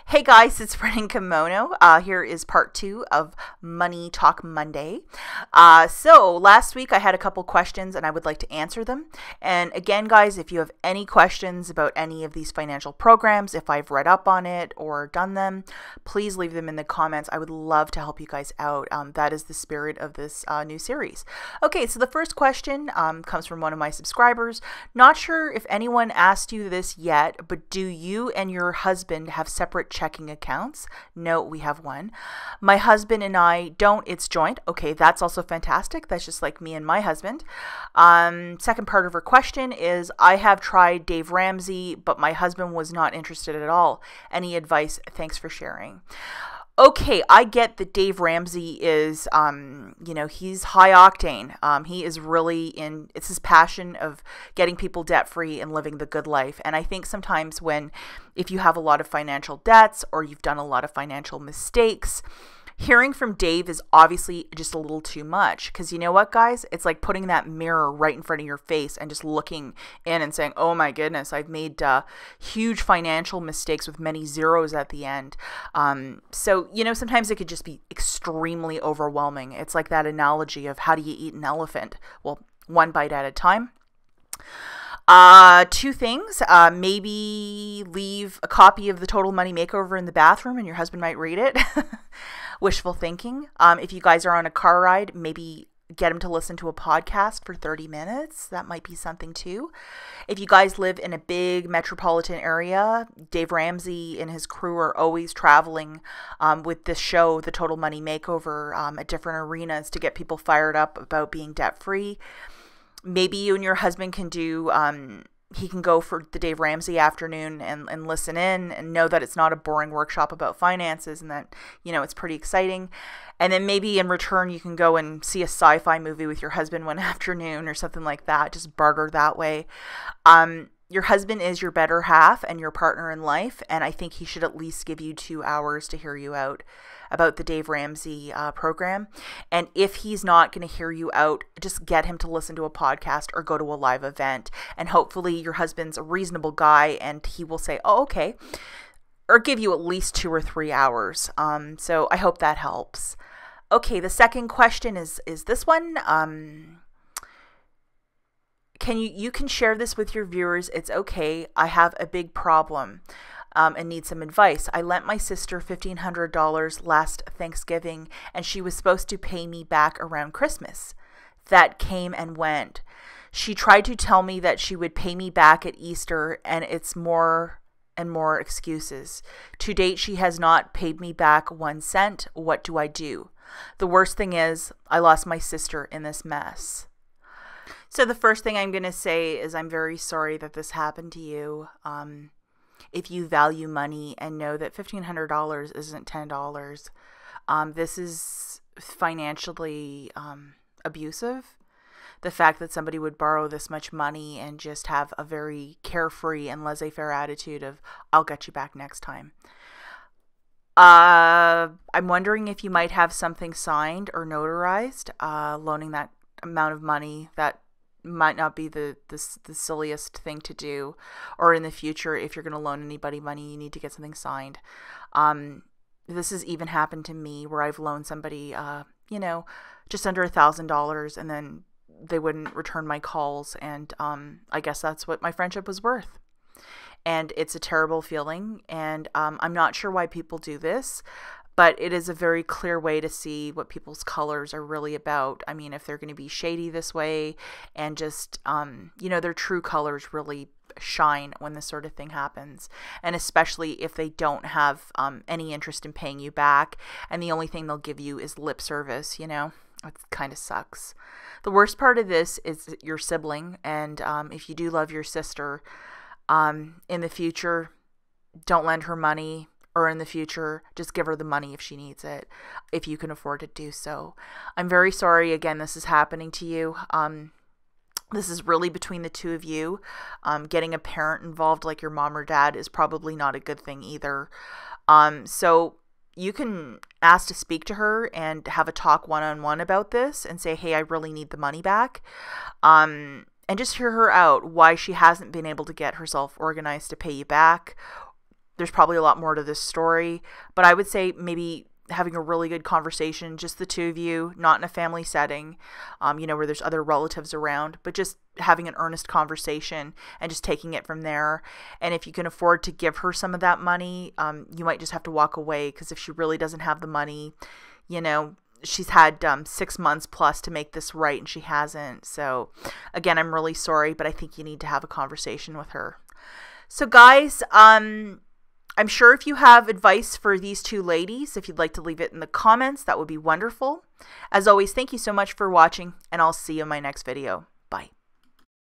Hey guys, it's Brennan Kimono. Here is part 2 of Money Talk Monday. So last week I had a couple questions and I would like to answer them. And again, guys, if you have any questions about any of these financial programs, if I've read up on it or done them, please leave them in the comments. I would love to help you guys out. That is the spirit of this new series. Okay, so the first question comes from one of my subscribers. Not sure if anyone asked you this yet, but do you and your husband have separate checking accounts? No, we have one. My husband and I don't. It's joint. Okay, that's also fantastic. That's just like me and my husband. Second part of her question is, I have tried Dave Ramsey, but my husband was not interested at all. Any advice? Thanks for sharing. Okay, I get that Dave Ramsey is, he's high octane. He is really it's his passion of getting people debt free and living the good life. And I think sometimes if you have a lot of financial debts or you've done a lot of financial mistakes, hearing from Dave is obviously just a little too much, because you know what, guys? It's like putting that mirror right in front of your face and just looking in and saying, oh my goodness, I've made huge financial mistakes with many zeros at the end. So, sometimes it could just be extremely overwhelming. It's like that analogy of how do you eat an elephant? Well, one bite at a time. Two things, maybe leave a copy of the Total Money Makeover in the bathroom and your husband might read it. Wishful thinking. If you guys are on a car ride, maybe get him to listen to a podcast for 30 minutes. That might be something too. If you guys live in a big metropolitan area, Dave Ramsey and his crew are always traveling with this show, the Total Money Makeover, at different arenas to get people fired up about being debt free. Maybe you and your husband can do, he can go for the Dave Ramsey afternoon and listen in and know that it's not a boring workshop about finances and that, it's pretty exciting. And then maybe in return, you can go and see a sci-fi movie with your husband one afternoon or something like that. Just barter that way. Your husband is your better half and your partner in life, and I think he should at least give you 2 hours to hear you out about the Dave Ramsey program. And if he's not going to hear you out, just get him to listen to a podcast or go to a live event. And hopefully your husband's a reasonable guy and he will say, oh, okay, or give you at least 2 or 3 hours. So I hope that helps. Okay, the second question is this one. You can share this with your viewers. It's okay. I have a big problem and need some advice. I lent my sister $1,500 last Thanksgiving and she was supposed to pay me back around Christmas. That came and went. She tried to tell me that she would pay me back at Easter, and it's more and more excuses. To date, she has not paid me back 1 cent. What do I do? The worst thing is I lost my sister in this mess. So the first thing I'm going to say is I'm very sorry that this happened to you. If you value money and know that $1,500 isn't $10, this is financially abusive. The fact that somebody would borrow this much money and just have a very carefree and laissez-faire attitude of, I'll get you back next time. I'm wondering if you might have something signed or notarized, loaning that amount of money. That might not be the silliest thing to do, or in the future, if you're going to loan anybody money, you need to get something signed. This has even happened to me where I've loaned somebody, just under $1,000, and then they wouldn't return my calls, and I guess that's what my friendship was worth. And it's a terrible feeling, and I'm not sure why people do this, but it is a very clear way to see what people's colors are really about. I mean, if they're going to be shady this way and just, their true colors really shine when this sort of thing happens. And especially if they don't have any interest in paying you back, and the only thing they'll give you is lip service, it kind of sucks. The worst part of this is your sibling, and if you do love your sister, in the future, don't lend her money. Or in the future, just give her the money if she needs it, if you can afford to do so. I'm very sorry, again, this is happening to you. This is really between the two of you. Getting a parent involved like your mom or dad is probably not a good thing either. So you can ask to speak to her and have a talk one-on-one about this and say, hey, I really need the money back. And just hear her out, why she hasn't been able to get herself organized to pay you back, there's probably a lot more to this story, but I would say maybe having a really good conversation, just the two of you, not in a family setting, where there's other relatives around, but just having an earnest conversation and just taking it from there. And if you can afford to give her some of that money, you might just have to walk away, because if she really doesn't have the money, she's had 6 months plus to make this right, and she hasn't. So again, I'm really sorry, but I think you need to have a conversation with her. So guys, I'm sure if you have advice for these two ladies, if you'd like to leave it in the comments, that would be wonderful. As always, thank you so much for watching, and I'll see you in my next video.